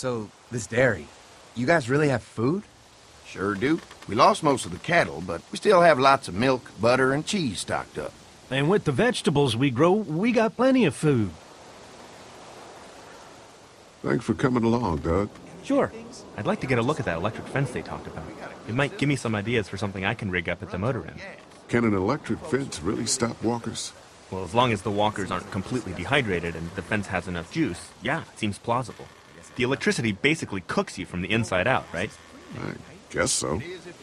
So, this dairy, you guys really have food? Sure do. We lost most of the cattle, but we still have lots of milk, butter, and cheese stocked up. And with the vegetables we grow, we got plenty of food. Thanks for coming along, Doug. Sure. I'd like to get a look at that electric fence they talked about. It might give me some ideas for something I can rig up at the motor inn. Can an electric fence really stop walkers? Well, as long as the walkers aren't completely dehydrated and the fence has enough juice, yeah, it seems plausible. The electricity basically cooks you from the inside out, right? I guess so.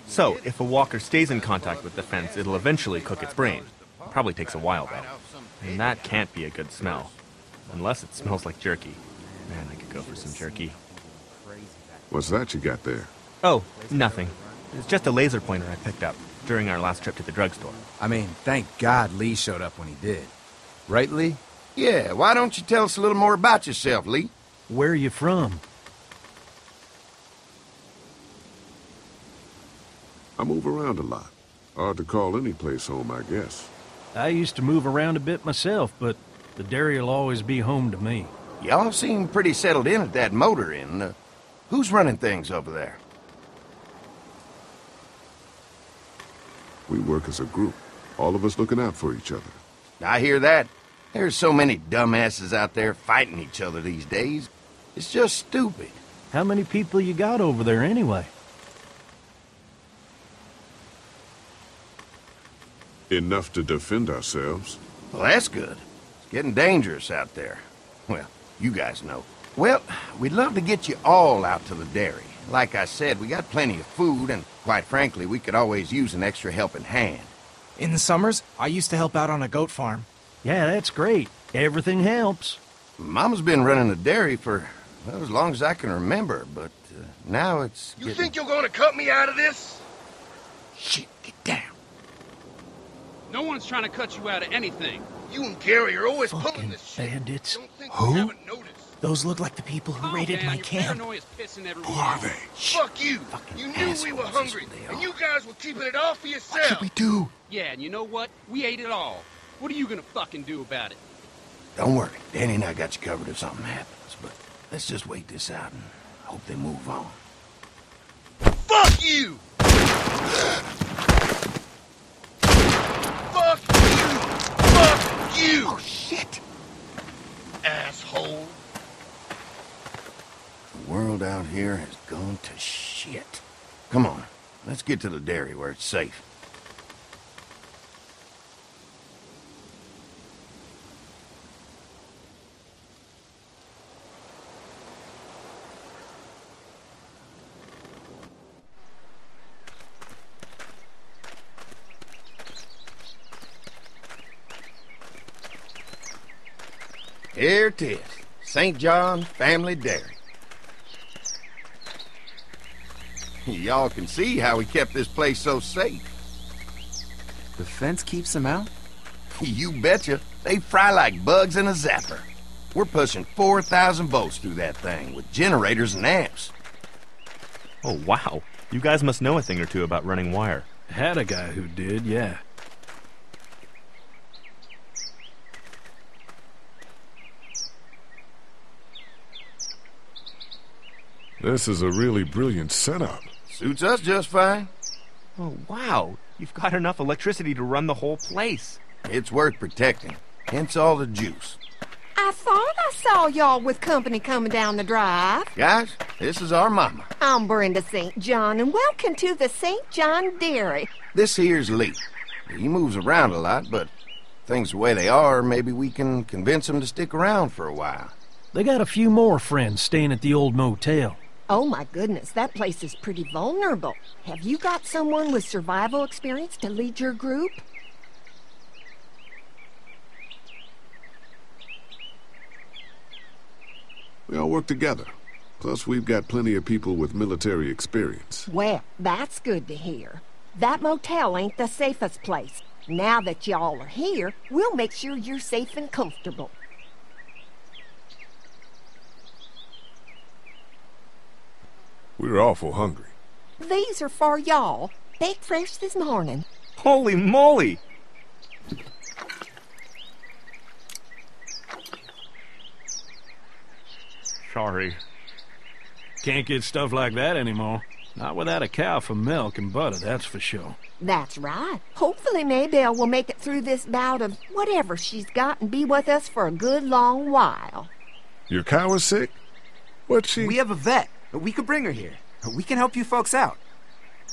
So, if a walker stays in contact with the fence, it'll eventually cook its brain. Probably takes a while, though. And that can't be a good smell. Unless it smells like jerky. Man, I could go for some jerky. What's that you got there? Oh, nothing. It's just a laser pointer I picked up during our last trip to the drugstore. I mean, thank God Lee showed up when he did. Right, Lee? Yeah, why don't you tell us a little more about yourself, Lee? Where are you from? I move around a lot. Hard to call any place home, I guess. I used to move around a bit myself, but the dairy will always be home to me. Y'all seem pretty settled in at that motor inn. Who's running things over there? We work as a group, all of us looking out for each other. I hear that. There's so many dumbasses out there fighting each other these days. It's just stupid. How many people you got over there anyway? Enough to defend ourselves. Well, that's good. It's getting dangerous out there. Well, you guys know. Well, we'd love to get you all out to the dairy. Like I said, we got plenty of food, and quite frankly, we could always use an extra helping hand. In the summers, I used to help out on a goat farm. Yeah, that's great. Everything helps. Mama's been running the dairy for, well, as long as I can remember, but now it's You think you're gonna cut me out of this? Shit, get down. No one's trying to cut you out of anything. You and Gary are always pulling Fucking this shit. bandits. Don't think Who? we haven't noticed. Those look like the people who raided my Your camp. paranoia's pissing everyone Who are off. they? Fuck you. You knew we were hungry, and you guys were keeping it all for yourself. do? Yeah, and you know what? We ate it all. What are you gonna fucking do about it? Don't worry, Danny and I got you covered if something happens, but let's just wait this out and hope they move on. Fuck you! Fuck you! Fuck you! Oh, shit! Asshole. The world out here has gone to shit. Come on, let's get to the dairy where it's safe. Here it is, St. John Family Dairy. Y'all can see how we kept this place so safe. The fence keeps them out? You betcha. They fry like bugs in a zapper. We're pushing 4,000 volts through that thing with generators and amps. Oh, wow. You guys must know a thing or two about running wire. Had a guy who did, yeah. This is a really brilliant setup. Suits us just fine. Oh, wow. You've got enough electricity to run the whole place. It's worth protecting. Hence all the juice. I thought I saw y'all with company coming down the drive. Guys, this is our mama. I'm Brenda St. John, and welcome to the St. John Dairy. This here's Lee. He moves around a lot, but things the way they are, maybe we can convince him to stick around for a while. They got a few more friends staying at the old motel. Oh my goodness, that place is pretty vulnerable. Have you got someone with survival experience to lead your group? We all work together. Plus, we've got plenty of people with military experience. Well, that's good to hear. That motel ain't the safest place. Now that y'all are here, we'll make sure you're safe and comfortable. We're awful hungry. These are for y'all. Baked fresh this morning. Holy moly! Sorry. Can't get stuff like that anymore. Not without a cow for milk and butter, that's for sure. That's right. Hopefully Maybelle will make it through this bout of whatever she's got and be with us for a good long while. Your cow is sick? What's she... We have a vet. We could bring her here. We can help you folks out.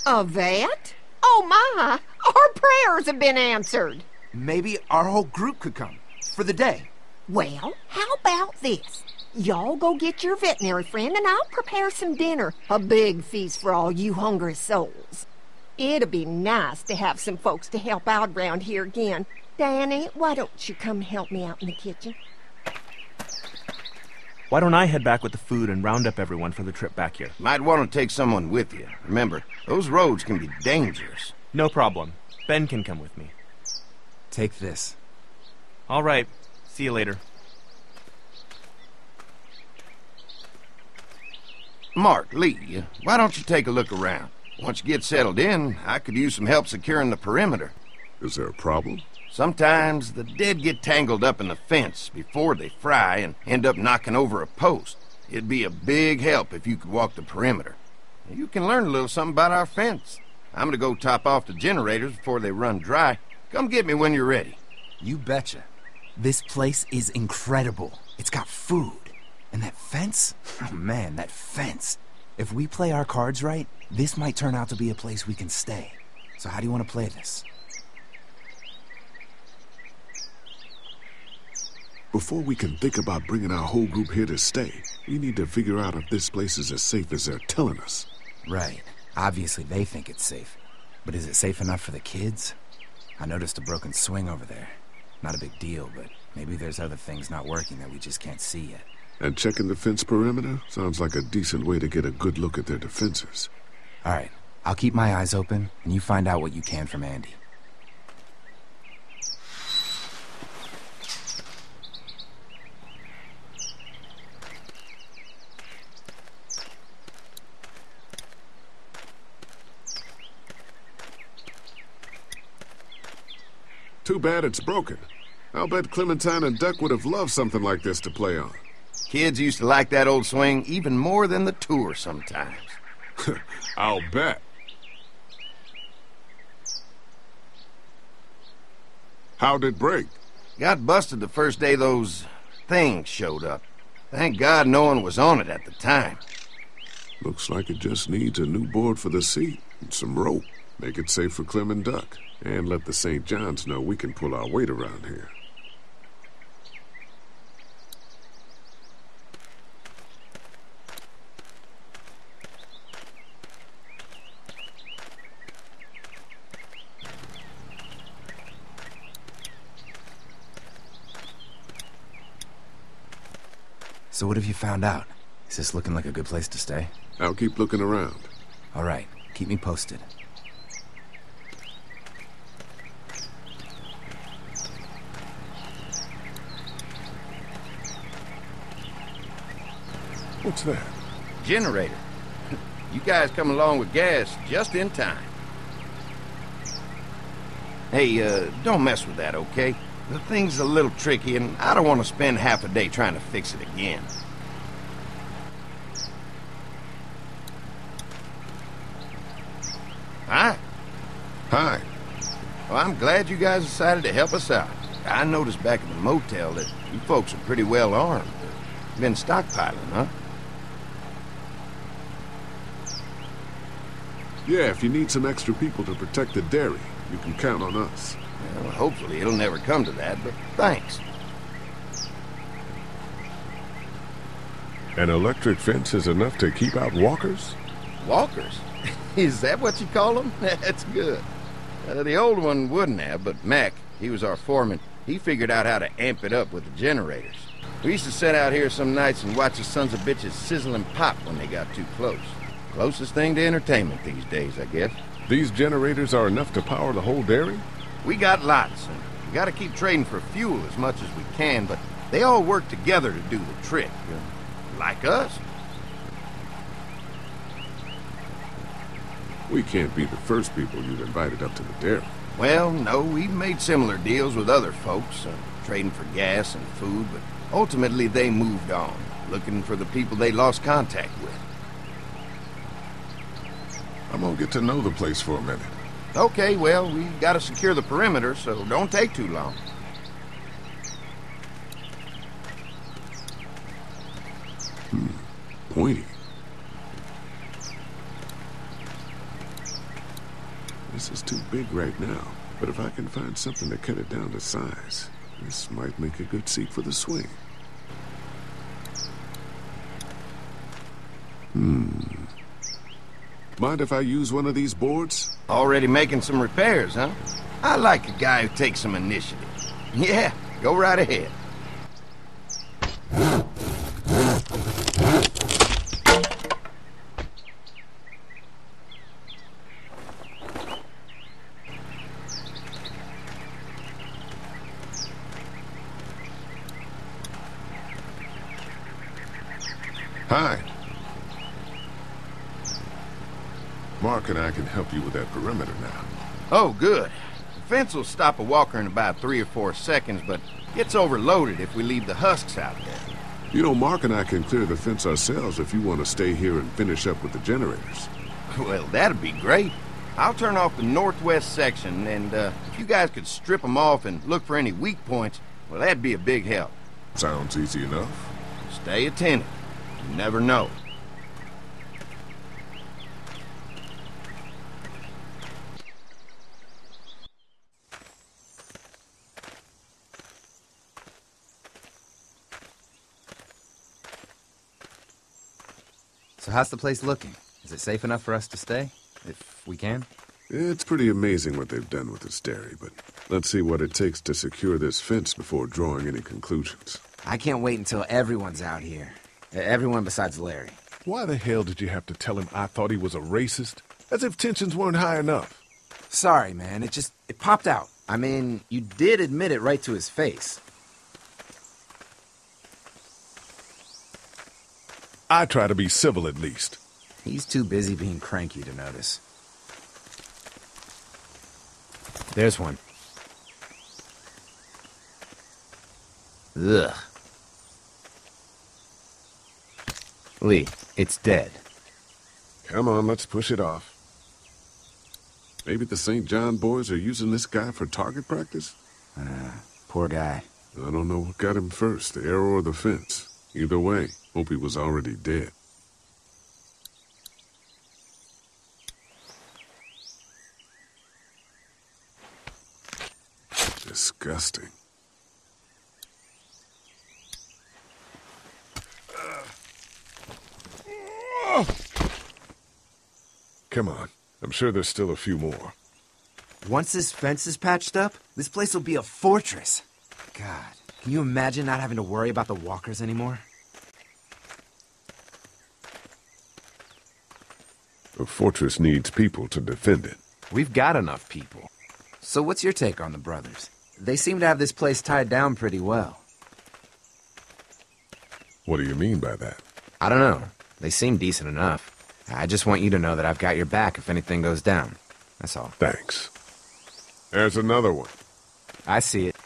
A vet? Oh my! Our prayers have been answered. Maybe our whole group could come. For the day. Well, how about this? Y'all go get your veterinary friend and I'll prepare some dinner. A big feast for all you hungry souls. It'd be nice to have some folks to help out around here again. Danny, why don't you come help me out in the kitchen? Why don't I head back with the food and round up everyone for the trip back here? Might want to take someone with you. Remember, those roads can be dangerous. No problem. Ben can come with me. Take this. All right. See you later. Mark, Lee, why don't you take a look around? Once you get settled in, I could use some help securing the perimeter. Is there a problem? Sometimes the dead get tangled up in the fence before they fry and end up knocking over a post. It'd be a big help if you could walk the perimeter. You can learn a little something about our fence. I'm gonna go top off the generators before they run dry. Come get me when you're ready. You betcha. This place is incredible. It's got food. And that fence? Oh man, that fence. If we play our cards right, this might turn out to be a place we can stay. So how do you want to play this? Before we can think about bringing our whole group here to stay, we need to figure out if this place is as safe as they're telling us. Right. Obviously they think it's safe. But is it safe enough for the kids? I noticed a broken swing over there. Not a big deal, but maybe there's other things not working that we just can't see yet. And checking the fence perimeter sounds like a decent way to get a good look at their defenses. All right. I'll keep my eyes open, and you find out what you can from Andy. Too bad it's broken. I'll bet Clementine and Duck would have loved something like this to play on. Kids used to like that old swing even more than the tour sometimes. I'll bet. How'd it break? Got busted the first day those things showed up. Thank God no one was on it at the time. Looks like it just needs a new board for the seat and some rope. Make it safe for Clem and Duck. And let the St. John's know we can pull our weight around here. So what have you found out? Is this looking like a good place to stay? I'll keep looking around. All right. Keep me posted. What's that? Generator. You guys come along with gas just in time. Hey, don't mess with that, okay? The thing's a little tricky, and I don't want to spend half a day trying to fix it again. Hi. Hi. Well, I'm glad you guys decided to help us out. I noticed back at the motel that you folks are pretty well armed. Been stockpiling, huh? Yeah, if you need some extra people to protect the dairy, you can count on us. Well, hopefully it'll never come to that, but thanks. An electric fence is enough to keep out walkers? Walkers? Is that what you call them? That's good. The old one wouldn't have, but Mac, he was our foreman, he figured out how to amp it up with the generators. We used to sit out here some nights and watch the sons of bitches sizzle and pop when they got too close. Closest thing to entertainment these days, I guess. These generators are enough to power the whole dairy? We got lots, and we gotta keep trading for fuel as much as we can, but they all work together to do the trick, like us. We can't be the first people you've invited up to the dairy. Well, no, we've made similar deals with other folks, trading for gas and food, but ultimately they moved on, looking for the people they lost contact with. I'm gonna get to know the place for a minute. Okay, well, we gotta secure the perimeter, so don't take too long. Pointy. This is too big right now, but if I can find something to cut it down to size, this might make a good seat for the swing. Mind if I use one of these boards? Already making some repairs, huh? I like a guy who takes some initiative. Yeah, go right ahead. Hi. Mark and I can help you with that perimeter now. Oh, good. The fence will stop a walker in about 3 or 4 seconds, but gets overloaded if we leave the husks out there. You know, Mark and I can clear the fence ourselves if you want to stay here and finish up with the generators. Well, that'd be great. I'll turn off the northwest section, and if you guys could strip them off and look for any weak points, well, that'd be a big help. Sounds easy enough. Stay attentive. You never know. So how's the place looking? Is it safe enough for us to stay? If we can? It's pretty amazing what they've done with this dairy, but let's see what it takes to secure this fence before drawing any conclusions. I can't wait until everyone's out here. Everyone besides Larry. Why the hell did you have to tell him I thought he was a racist? As if tensions weren't high enough. Sorry, man. It popped out. I mean, you did admit it right to his face. I try to be civil at least. He's too busy being cranky to notice. There's one. Ugh. Lee, it's dead. Come on, let's push it off. Maybe the St. John boys are using this guy for target practice? Poor guy. I don't know what got him first, the arrow or the fence. Either way, hope he was already dead. Disgusting. Come on. I'm sure there's still a few more. Once this fence is patched up, this place will be a fortress. God, can you imagine not having to worry about the walkers anymore? A fortress needs people to defend it. We've got enough people. So what's your take on the brothers? They seem to have this place tied down pretty well. What do you mean by that? I don't know. They seem decent enough. I just want you to know that I've got your back if anything goes down. That's all. Thanks. There's another one. I see it.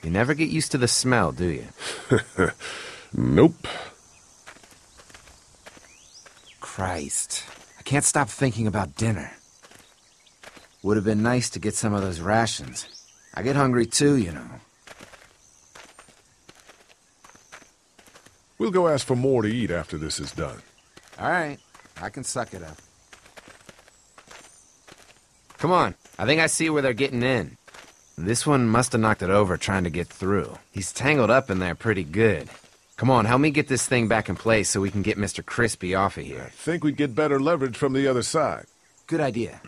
You never get used to the smell, do you? Nope. Christ. I can't stop thinking about dinner. Would have been nice to get some of those rations. I get hungry too, you know. We'll go ask for more to eat after this is done. All right. I can suck it up. Come on. I think I see where they're getting in. This one must have knocked it over trying to get through. He's tangled up in there pretty good. Come on, help me get this thing back in place so we can get Mr. Crispy off of here. I think we'd get better leverage from the other side. Good idea.